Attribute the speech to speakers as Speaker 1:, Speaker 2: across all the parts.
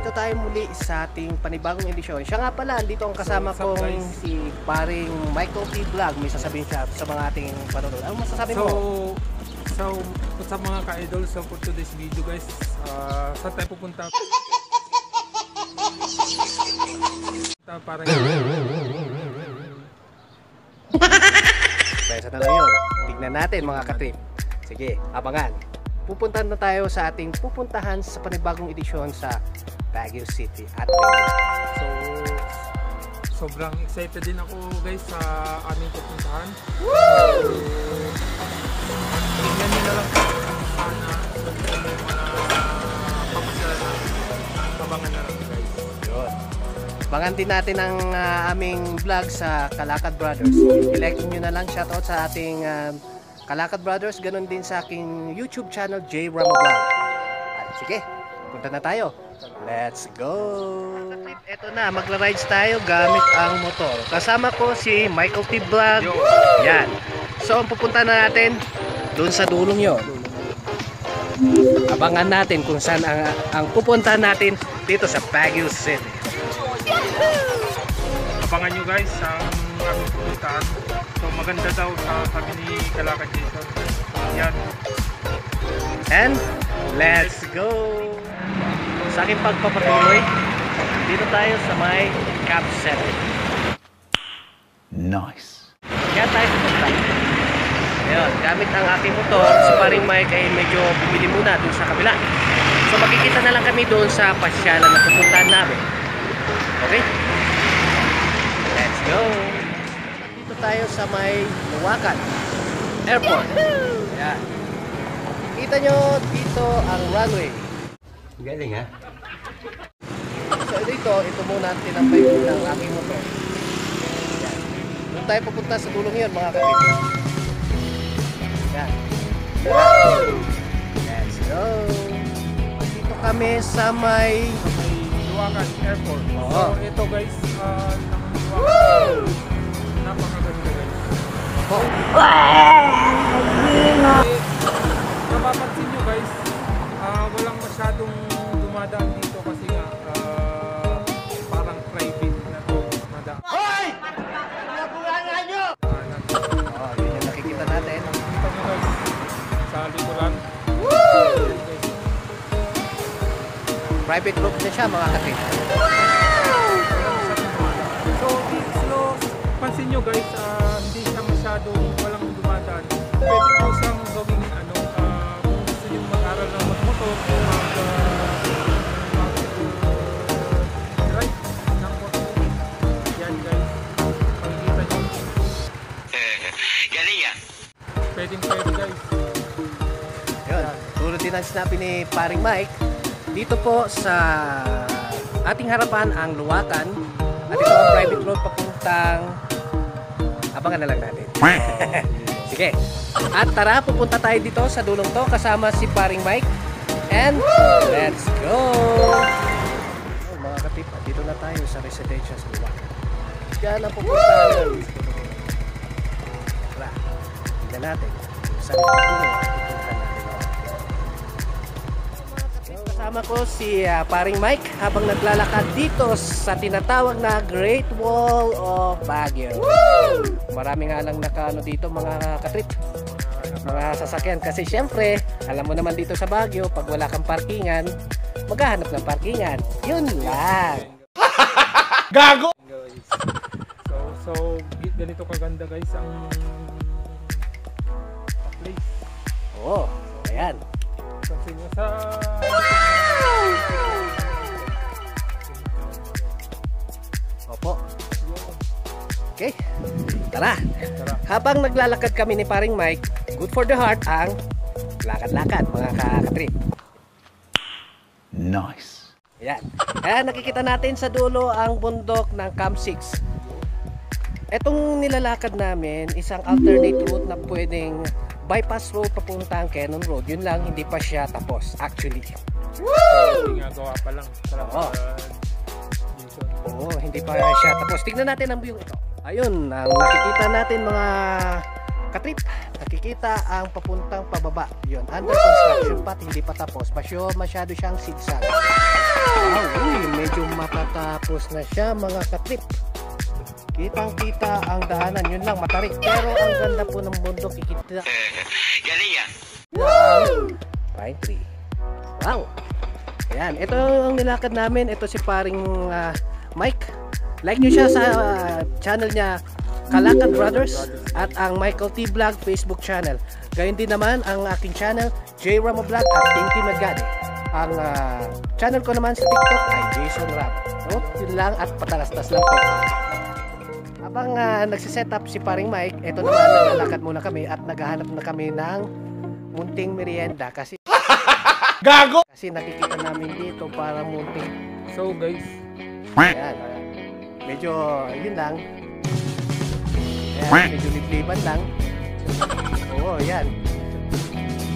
Speaker 1: Nandito tayo muli sa ating panibagong edisyon. Siya nga pala, andito ang kasama kong si paring Michael T. Vlog. May sasabihin siya sa mga ating panonood. Ano masasabi mo?
Speaker 2: So, sa mga ka-idol, so for today's video guys, saan tayo pupunta? Parang
Speaker 1: Kaya sa na lang yun. Tignan natin mga katrip. Sige, abangan. Pupuntahan na tayo sa ating pupuntahan sa panibagong edisyon sa Baguio City at
Speaker 2: so, sobrang excited din ako guys sa aming pupuntahan. Tingnan nyo na lang sana papasyalan na kabangan na lang guys.
Speaker 1: Yun. Abangan din natin ang aming vlog sa Kalakad Brothers. I-like nyo na lang, shoutout sa ating Kalakad Brothers, ganun din sa aking YouTube channel, J. Rama Vlog. At sige, punta na tayo. Let's go! Ito na, magra-rides tayo gamit ang motor. Kasama ko si Michael T. Vlog. Yan. So, ang pupunta na natin, doon sa dulong yon. Abangan natin kung saan ang pupunta natin dito sa Baguio City.
Speaker 2: Abangan nyo guys ang aming pupuntahan. So maganda daw sa sabi ni Kalakad Jason. Yan.
Speaker 1: And let's go! Sa aking pagpapatuloy, dito tayo sa may Camp 7.
Speaker 3: Nice.
Speaker 1: Kaya tayo pupunta. Ayun, gamit ang aking motor, si paring Mike ay medyo bumili muna dun sa kabila. So magkikita na lang kami doon sa pasyalan na pupuntahan namin. Okay? Let's go! Dito tayo sa may Luwakan Airport. Ayan. Kita nyo dito ang runway.
Speaker 3: Galing ha?
Speaker 1: So dito, ito muna ang tinampay muna ang aking motor. Ayan. Doon tayo pupunta sa dulong yun mga kapitid. Ayan. Let's go! Dito kami sa may
Speaker 2: Luwakan Airport.
Speaker 1: Oo.
Speaker 2: So ito guys, Luwakan. Napakaganda guys. Napapansin nyo guys, walang masyadong dumadaan dito kasi nga parang private na to dumadaan.
Speaker 1: Hoy! Nabulangan nyo! Yun yung nakikita natin.
Speaker 2: Kita nyo guys, sa likuran.
Speaker 1: Private group na siya mga kapit.
Speaker 2: So, pansin nyo guys, hindi siya masyadong walang dumadaan. Pwede po siyang gawing kung gusto nyo mag-aral ng magmotor, mag-drive ng motor. Yan guys, pakikita nyo.
Speaker 3: Galing yan.
Speaker 2: Pwede guys.
Speaker 1: Yun, tulad din ang sinabi ni paring Mike, dito po sa ating harapan ang Luwakan at ito ang private road papuntang abangan na lang natin. Sige. At tara, pupunta tayo dito sa dulong to kasama si paring Mike. And let's go! Oh, mga katip, dito na tayo sa residential sa Luwakan. Diyan ang pupuntahan. Tara, tignan natin kung saan ito pupuntahan natin. Kasama ko si paring Mike habang naglalakad dito sa tinatawag na Great Wall of Baguio. Marami nga lang nakaano dito mga katrip, mga sasakyan kasi syempre alam mo naman dito sa Baguio pag wala kang parkingan maghahanap ng parkingan. Yun lang.
Speaker 3: Gago!
Speaker 2: So ganito kaganda guys ang place.
Speaker 1: Oo, ayan.
Speaker 2: Pansin nyo sa
Speaker 1: Opo. Okay, tara. Habang naglalakad kami ni paring Mike, good for the heart ang lakad-lakad mga kakatrip.
Speaker 3: Nice.
Speaker 1: Ayan. Kaya nakikita natin sa dulo ang bundok ng Camp 6. Etong nilalakad namin, isang alternate route na pwedeng bypass road papuntang Cannon Road. Yun lang, hindi pa siya tapos actually.
Speaker 2: ginagawa pa lang.
Speaker 1: Oo. Oo, hindi pa siya tapos. Tignan natin ang view ito. Ayun, ang nakikita natin mga katrip. Nakikita ang papuntang pababa. Yun, under construction pa, hindi pa tapos. Masyado siyang zigzag. Uy, medyo matatapos na siya mga katrip. Kitang-kita ang daanan, yun lang matarik. Pero ang ganda po ng bundok, kikita.
Speaker 3: Galing yan.
Speaker 1: Pine tree. Wow! Ayan, ito ang nilakad namin. Ito si paring Mike. Like nyo siya sa channel niya, Kalakad Brothers, at ang Michael T. Vlog Facebook channel. Gayun din naman ang aking channel, J. Ramo Vlog at Tinti Magadi. Ang channel ko naman sa TikTok ay Jason Ram. So, yun lang at patalastas lang po. Habang nagsiset up si paring Mike, ito naman naglalakad muna kami at naghahanap na kami ng munting merienda kasi
Speaker 3: Gago!
Speaker 1: kasi nakikita namin dito para munting.
Speaker 2: So guys,
Speaker 1: Ayan, medyo yun lang. Ayan, medyo libliban lang. Oo, yan.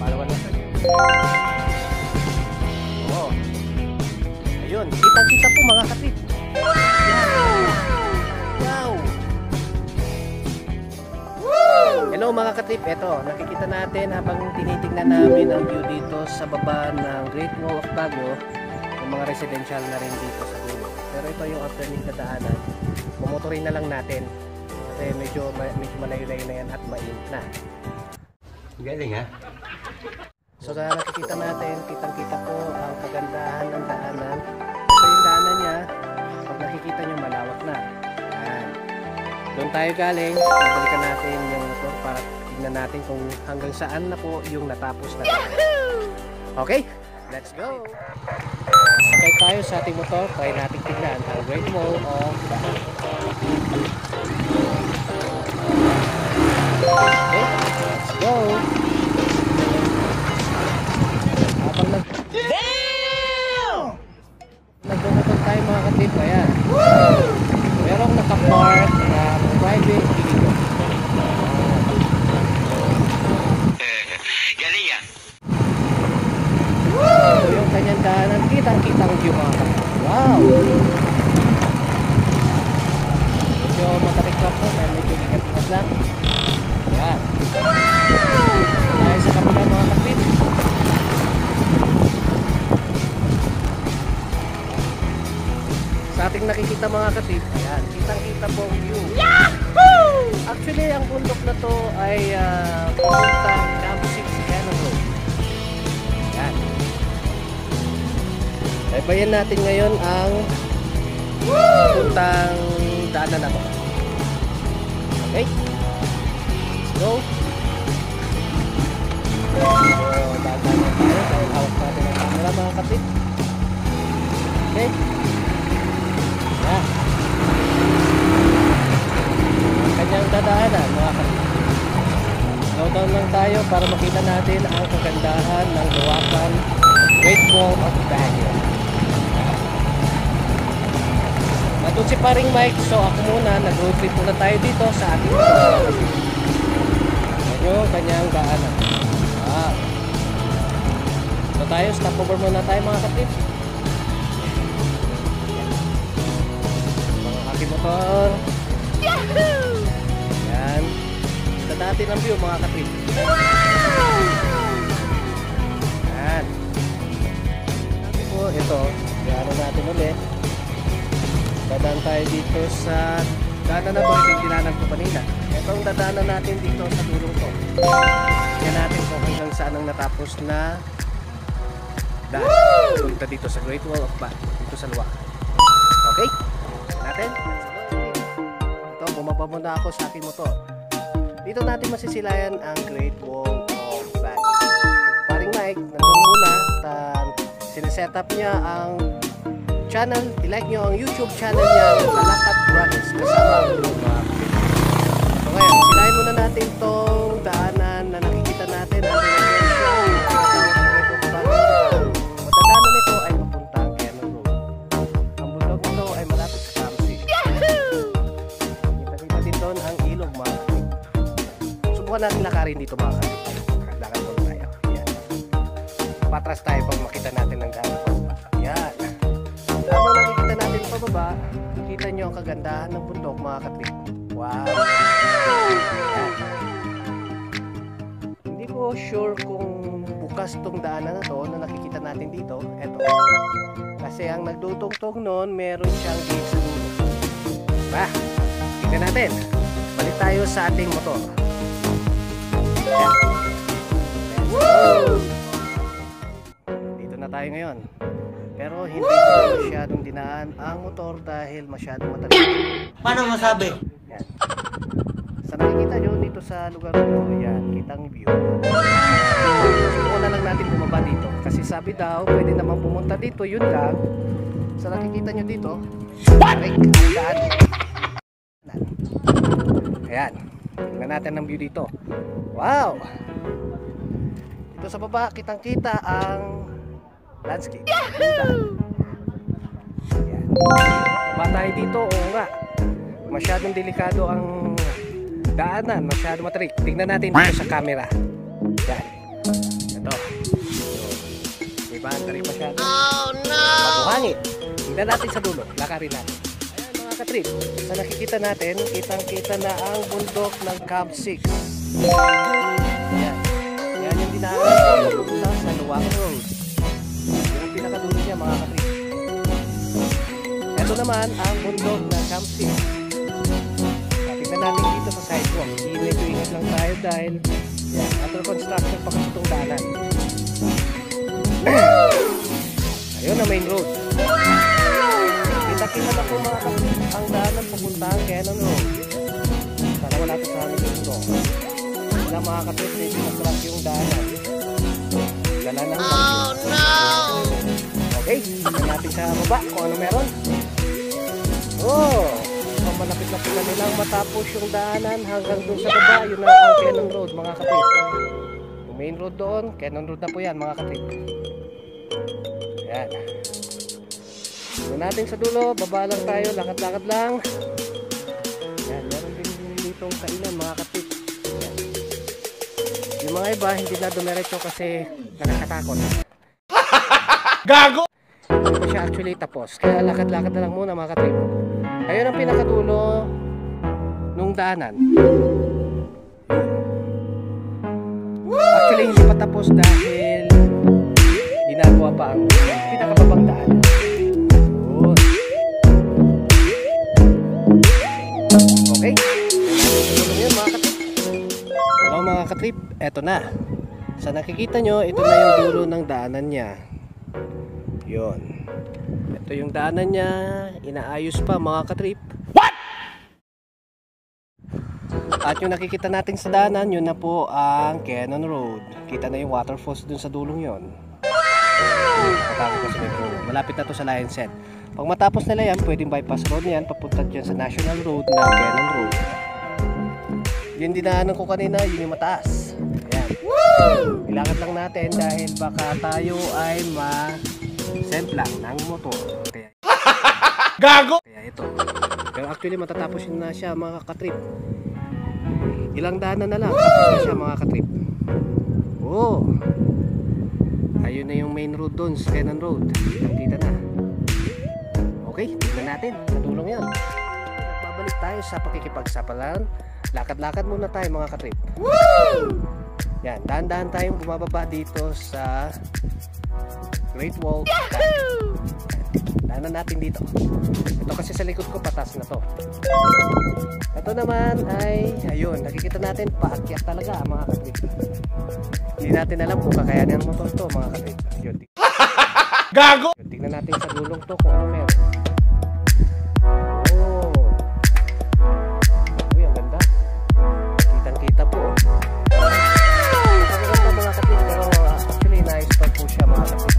Speaker 1: Malawan lang. Oo. Ayun, kitang-kita po mga kapit. Wow! Hello mga katip, eto nakikita natin habang tinitingnan namin ang view dito sa baba ng Great Wall of Baguio. Yung mga residential na rin dito sa dulo. Pero ito yung alternate na daanan. Mumotorin na lang natin kasi medyo malayo-layo na yan at mainit na.
Speaker 3: Galing ha?
Speaker 1: So sa nakikita natin, kitang-kita po ang kagandahan ng daanan. So yung daanan niya, pag nakikita nyo malawak na. Ayan. Doon tayo galing, balikan natin yung motor para tignan natin kung hanggang saan na po yung natapos na. Okay, let's go! Sakay tayo sa ating motor, try natin tignan ang Great Wall of Baguio. Okay, let's go! Habang nagbumotor tayo mga katip, ayan. Merong nakapark na private vehicle.
Speaker 3: Galing yan.
Speaker 1: So yung kanyang daanan, kitang-kitang view mga katip. Wow! Medyo matarik lang po, dahil medyo ingat-ingat lang. Ayan. Tayo sa kapila mga katip. Sa ating nakikita mga katip, ayan, kitang-kita po ang view. Yahoo! Actually, ang bundok na to ay pupuntang Camp 6 Cannon Road. Ayan. Baybayin natin ngayon ang pupuntang daanan na to. Okay? Let's go. So, daanan na tayo dahil hawak natin ang camera mga katip. Okay? Yan. Ang kanyang dadaanan mga kapatid. Slow down lang tayo para makita natin ang kagandahan ng Luwakan Great Wall of Baguio. Nandun si paring Mike, so ako muna, nag-road trip muna tayo dito sa ating kanyang daanan. So tayo, stop over muna tayo mga kapatid. Motor. Yahoo! Yan. Kita natin ang view mga kapit. Wow! Yan. Natin po ito. Gano'n natin ulit. Dadaan tayo dito sa daanan na to. Ito yung dinanan ko kanina. Ito ang dadaanan natin dito sa tulong to. Yan natin kung hanggang saan ang natapos na daan. Punta dito sa Great Wall of Baguio. Dito sa Luwakan. Okay? Natin. Ito, bumaba muna ako sa aking motor. Dito natin masisilayan ang Great Wall of Baguio. Paring Mike, nandun muna at sineset up niya ang channel. I-like nyo ang YouTube channel niya, Kalakad Brothers. Kasama ang mga. So ngayon, silayan muna natin itong daanan na nakikita natin. Ang madadaanan nito ay papuntang Cannon Road. Ang bundok nito ay malapit sa Camp 6. Kita din doon ang ilog mga kapit. Subukan natin lakarin dito mga kapit. Lakad doon tayo. Yan. Patras tayo pag makita natin ang daanan. Yan. Habang nakikita natin pababa, kita nyo ang kagandahan ng bundok mga kapit. Wow! Yan. Hindi ko sure kung bukas tong daanan na to na nakikita natin dito. Eto. Kasi Kasi ang nagdutungtong noon, meron siyang gate sa dulo. Diba? Tingnan natin. Balik tayo sa ating motor. Ayan. Dito na tayo ngayon. Pero hindi ko masyadong dinaan ang motor dahil masyadong matagal.
Speaker 3: Paano masabi?
Speaker 1: Yan. Sa nakikita nyo dito sa lugar nito, yan, kitang view. Subukan na lang natin bumaba dito. Kasi sabi daw, pwede naman pumunta dito, yun lang. Sa nakikita nyo dito, tarik ang daan. Ayan, tingnan natin ang view dito. Wow! Dito sa baba, kitang kita ang landscape. Ayan. Baba tayo dito, oo nga. Masyadong delikado ang daanan, masyadong matarik. Tingnan natin dito sa camera. Yan. Ito. Diba, ang tarik masyado. Oh no! Mabuhangin. Tingnan natin sa dulo. Lakarin natin. Ayan mga katrip. Sa nakikita natin, kitang-kita na ang bundok ng Camp 6. Yan. Yan yung dinaanan ko sa Luwak Road. Yan ang pinakadulo niya mga katrip. Ito naman ang bundok ng Camp 6. Tingnan natin dito sa sidewalk. Medyo ingat lang tayo dahil yan, under construction pa kasi itong daanan. Ayun na main road. Kita-kita na po mga kapit ang daanan papuntang Cannon Road. Sana wala ito sa amin dito. Wala mga kapit, medyo na-track yung daanan. Gala na lang. Oh no! Okay, tingnan natin sa baba kung ano meron. Oh! Malapit-lapit na nilang matapos yung daanan hanggang dun sa baba. Yun na ang Cannon Road mga kapit. Yung main road doon, Cannon Road na po yan mga kapit. Ayan. Doon natin sa dulo, baba lang tayo, lakad-lakad lang. Ayan, meron din ditong kainan mga kapit. Ayan. Yung mga iba hindi na dumiretso kasi nakakatakot.
Speaker 3: Gago!
Speaker 1: Hindi pa siya actually tapos, kaya lakad-lakad na lang muna mga kapit. Ayun ang pinakadulo nung daanan. Actually hindi pa tapos dahil ginagawa pa ang pinakababang daan. Okay. Yun, mga katrip. Hello mga katrip, eto na. Sa nakikita nyo, ito na yung dulo ng daanan niya. Yun. Ito yung daanan niya, inaayos pa mga katrip. What? At yung nakikita natin sa daanan, yun na po ang Cannon Road. Kita na yung waterfalls dun sa dulong yun. Malapit na to sa Lion's Head. Pag matapos nila yan, pwedeng bypass road na yan, papunta dyan sa National Road na Cannon Road. Yung dinaanan ko kanina, yun yung mataas. Ayan. Ilakad lang natin dahil baka tayo ay semplang ng motor. Kaya,
Speaker 3: Gago!
Speaker 1: kaya ito. Pero actually matatapos yun na siya mga katrip. Ilang daanan na lang tapos na siya mga katrip. Oh, ayun na yung main road doon sa Cannon Road. Kita na. Okay, tignan natin sa dulong yan. Babalik tayo sa pakikipagsapalan. Lakad-lakad muna tayo mga katrip. Yan, dahan-dahan tayong bumababa dito sa Great Wall. Daanan natin dito. Ito kasi sa likod ko patas na to. Ito naman ay ayun, nakikita natin paakyat talaga mga katrip. Hindi natin alam kung kakayanin ang motor to mga katrip. Yun,
Speaker 3: Gago!
Speaker 1: tingnan natin sa dulong to kung ano meron. Oh. Uy, ang ganda. Kitang-kita po. Ang ganda mga katrip, pero actually na-expert po siya mga katrip.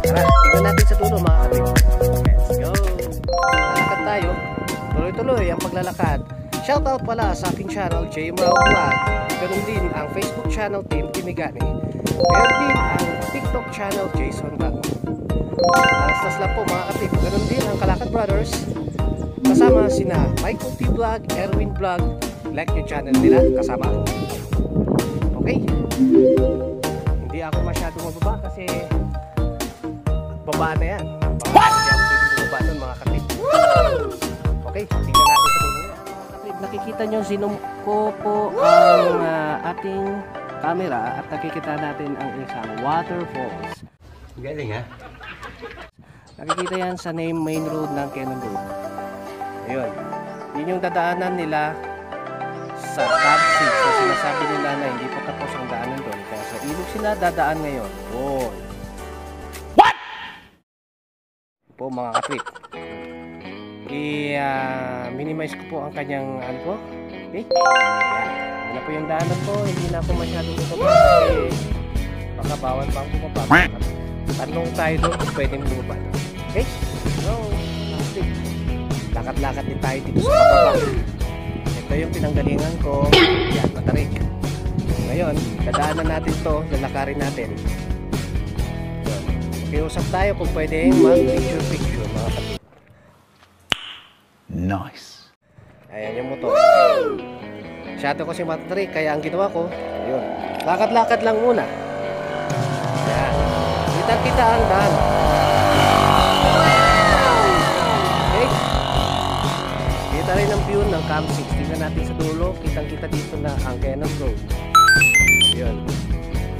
Speaker 1: Tara, tingnan natin sa dulo mga katrip. Let's go. Lalakad tayo. Tuloy-tuloy ang paglalakad. Shoutout pala sa aking channel, J. Mrao Vlog. Ganun din ang Facebook channel, Team Kimigani. Ganun din ang TikTok channel, Jason Vlog. Alas lang po mga katip. Ganun din ang Kalakad Brothers. Kasama sina Michael T. Vlog, Erwin Vlog. Like yung channel nila, kasama ako. Okay. Hindi ako masyadong mababa kasi babaan na yan. What? Hindi ako pwede bumaba nun mga katip. Okay, tingnan natin sa dulo. Nakikita nyo, sinum ko po ang ating camera at nakikita natin ang isang waterfalls.
Speaker 3: Galing ha?
Speaker 1: Nakikita yan sa main road ng Cannon Road. Ayun. Yun yung dadaanan nila sa Cab 6 na sinasabi nila na hindi pa tapos ang daanan doon. Kaya sa ilog sila dadaan ngayon. Doon. What? Po mga katrip. I-minimize ko po ang kanyang ano po. Okay? Ayan. Ano po yung daanan ko. Hindi na ako masyadong bumaba kasi baka bawal pa ang bumaba. Tanong tayo doon kung pwedeng bumaba. Okay? So, lakad-lakad din tayo dito sa pababa. Ito yung pinanggalingan ko. Yan, matarik. Ngayon, dadaanan natin to, lalakarin natin. Okay, usap tayo kung pwedeng mag-picture-picture mga kapit.
Speaker 3: Nice.
Speaker 1: Ayan yung motor. Masyado ko si matarik, kaya ang ginawa ko, ayun, lakad-lakad lang muna. Yan. Kita-kita ang daan. Okay? Kita rin ang view ng Cam 6. Tingnan natin sa dulo. Kitang-kita dito na ang Cannon Road. Yun.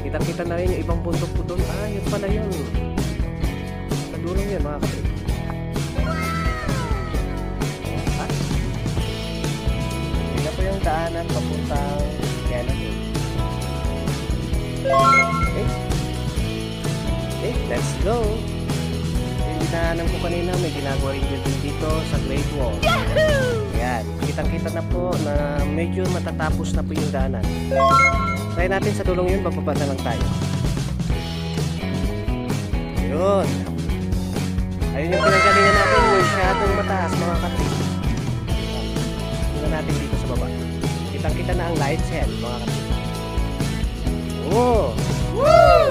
Speaker 1: Kitang-kita na rin yung ibang bundok po doon. Ah, yun pala yun. Sa dulo yun mga kapit. Tingnan po yung daanan papuntang Cannon Road. Okay? Okay, let's go! Yung dinaanan ko kanina, may ginagawa rin building dito sa Great Wall. Ayan, kitang-kita na po na medyo matatapos na po yung daanan. Try natin sa dulong yun, bababa na lang tayo. Ayun. Ayun yung pinanggalingan natin, masyadong mataas mga kapit. Tingnan natin dito sa baba. Kitang-kita na ang lights head mga kapit. Oh! Woo!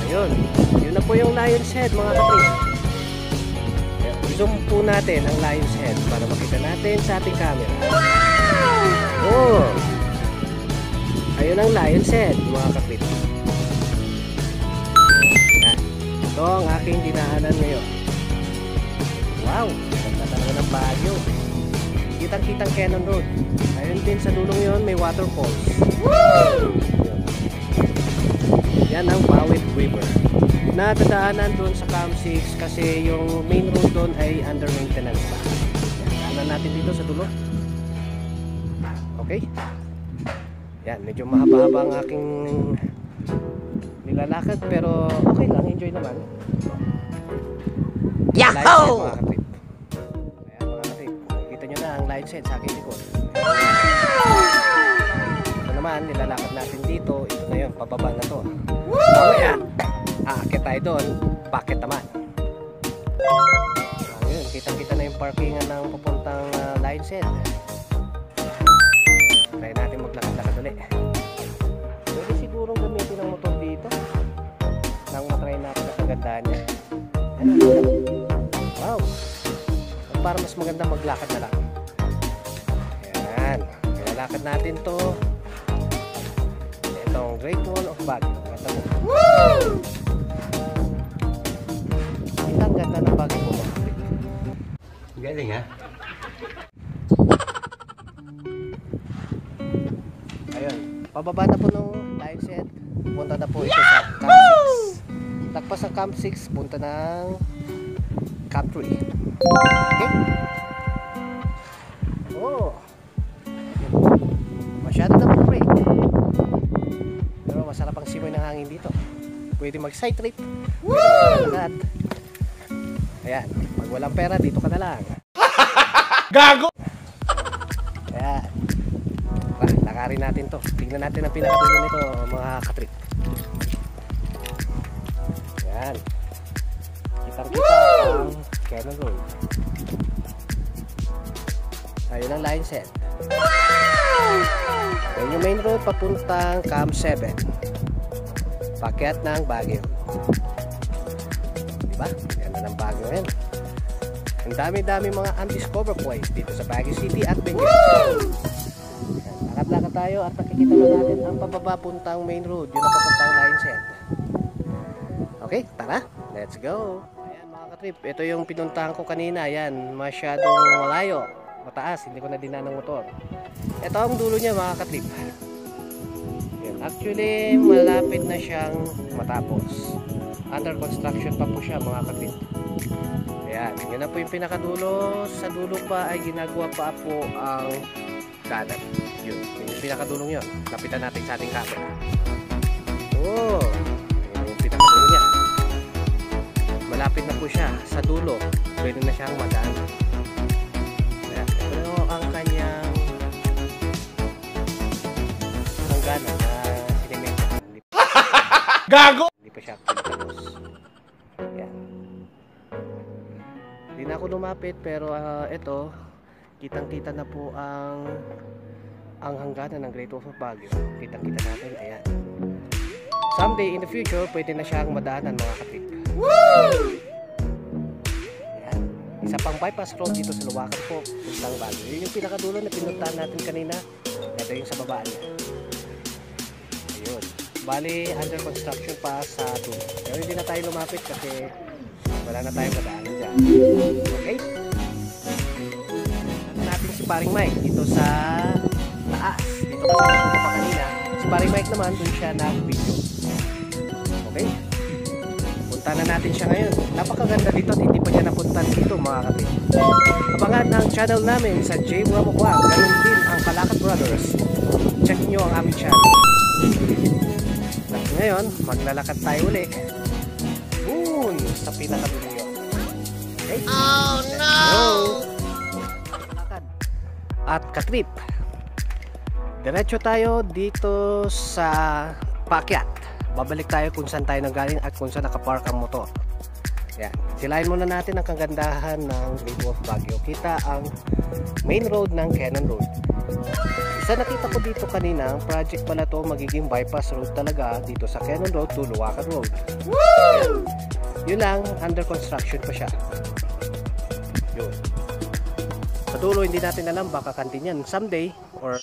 Speaker 1: Ayun. Yun na po yung lion's head mga kapit. Zoom po natin ang lion's head para makita natin sa ating camera. Oh! Ayun ang lion's head mga kapit. Ito ang aking dinaanan ngayon. Wow! Ganda talaga ng Baguio. Kitang-kitang Cannon Road. Ayun din sa dulong yun may waterfalls. Woo! Yan ang Bawit River. Nadadaanan doon sa Cam 6 kasi yung main road doon ay under maintenance pa. Daanan natin dito sa dulo. Okay? Yan, medyo mahaba-haba ang aking nilalakad pero okay lang, enjoy naman. Yahoo! Mga katrip. Ayan mga katrip, nakikita nyo na ang line set sa aking likod. Ito naman, nilalakad natin dito. Ito na yun, pababa na to. Mamaya, aakit tayo doon, bakit naman. Ayun, kitang-kita na yung parkingan ng papuntang line set. Try natin maglakad-lakad ulit. Pwede sigurong gamitin ang motor dito nang matry natin ang kagandaan niya. Wow! Para mas maganda maglakad na lang. Ayan, nilalakad natin to. Itong Great Wall of Baguio. Woo! Ang ganda ng Baguio mo.
Speaker 3: Galing ha?
Speaker 1: Ayun, pababa na po nung line set. Punta na po ito sa Camp 6. Tagpas sa Camp 6, punta ng Camp 3. Okay? Oh! Masyado na po break. Pero masarap ang simoy ng hangin dito. Pwede mag-side trip. Pwede mag-alagad. Ayan, pag walang pera, dito ka na lang.
Speaker 3: Gago!
Speaker 1: Ayan. Lakarin natin to. Tingnan natin ang pinakadulo nito mga katrip. Ayan. Kitang-kita ang Cannon Road. Ayun ang line set. Ayan yung main road papuntang Cam 7. Pakyat ng Baguio. Diba? Ganda ng Baguio yan. Ang dami-dami mga undiscovered place dito sa Baguio City at Benguet. Lakad-lakad tayo at nakikita na natin ang pababa puntang main road. Yun ang papuntang line set. Okay, tara. Let's go. Ayan mga katrip, ito yung pinuntahan ko kanina. Ayan, masyadong malayo. Mataas, hindi ko na dinaan ng motor. Ito ang dulo niya mga katrip. Ayan, Actually, malapit na siyang matapos. Under construction pa po siya mga kapit. Ayan, yun na po yung pinakadulo. Sa dulo pa ay ginagawa pa po ang dagat. Yun yung pinakadulong yun. Kapitan natin sa ating camera. Oo, yun yung pinakadulo niya. Malapit na po siya sa dulo. Pwede na siyang madaan. Ayan, ito ang kanyang hangganan na sinemento.
Speaker 3: Gago!
Speaker 1: Hindi pa siya tapos. Ayan. Hindi na ako lumapit pero ito, kitang-kita na po ang hangganan ng Great Wall of Baguio. Kitang-kita natin. Ayan. Someday in the future, pwede na siyang madaanan mga kapit. Woo! Ayan. Isa pang bypass road dito sa Luwakan po, puntang Baguio. Yun yung pinakadulo na pinuntahan natin kanina. Ito yung sa babaan niya. Ayun. Bali, under construction pa sa dulo. Pero hindi na tayo lumapit kasi wala na tayong madaanan dyan. Okay? Natin si Paring Mike dito sa taas. Dito kasi dito pa kanina. Si Paring Mike naman, dun siya nag-video. Okay? Punta na natin siya ngayon. Napakaganda dito at hindi pa niya napuntan dito mga kapit. Abangan ang channel namin sa J. Ramo Vlog. Ganun din ang Kalakad Brothers. Check nyo ang aming channel. At ngayon, maglalakad tayo uli. Boom! Sa pinakadulo yun. Okay? Oh no! Lakad. At katrip. Diretso tayo dito sa paakyat. Babalik tayo kung saan tayo nanggaling at kung saan nakapark ang motor. Yan. Silahin muna natin ang kagandahan ng Great Wall of Baguio. Kita ang main road ng Cannon Road. Isa nakita ko dito kanina, ang project pala to magiging bypass road talaga dito sa Cannon Road to Luwakan Road. Woo! Yun lang, under construction pa siya. Yun. Sa dulo hindi natin alam, baka kantin yan someday or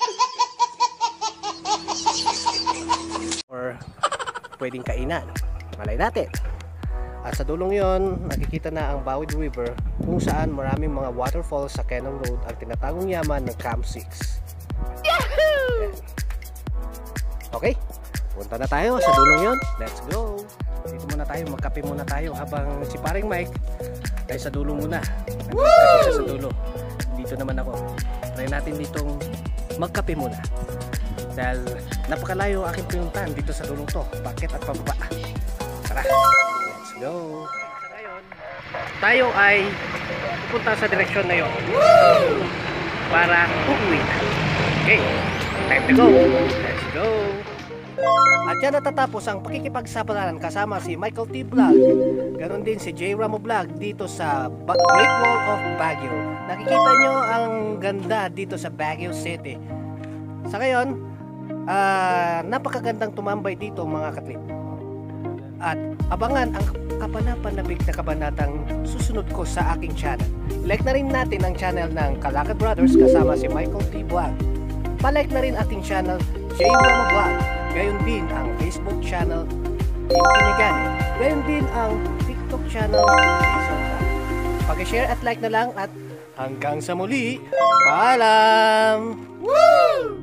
Speaker 1: pwedeng kainan. Malay natin. At sa dulong yon, nakikita na ang Bawid River kung saan maraming mga waterfalls sa Cannon Road ang tinatagong yaman ng Camp 6. Yahoo! Okay, punta na tayo sa dulong yon. Let's go! Dito muna tayo, magkape muna tayo habang si Paring Mike ay sa dulo muna. Kasi siya sa dulo. Dito naman ako. Try natin ditong magkape muna. Dahil napakalayo aking pinuntahan dito sa dulong to. Bakit at pababa. Tara, let's go! Ngayon, tayo ay pupunta sa direksyon na yun para uuwi. Okay, time to go! Let's go! At yan natatapos ang pakikipagsapalaran kasama si Michael T. Vlog. Ganon din si J. Ramo Vlog dito sa Great Wall of Baguio. Nakikita nyo ang ganda dito sa Baguio City. Sa ngayon, napakagandang tumambay dito mga katrip. At abangan ang kapanapanabig na kabanatang susunod ko sa aking channel. Like na rin natin ang channel ng Kalakad Brothers kasama si Michael T. Vlog. Palike na rin ating channel J. Ramo Vlog. Gayon din ang Facebook channel Kinigani. Gayon din ang TikTok channel. Pag-share at like na lang at hanggang sa muli. Paalam! Woo!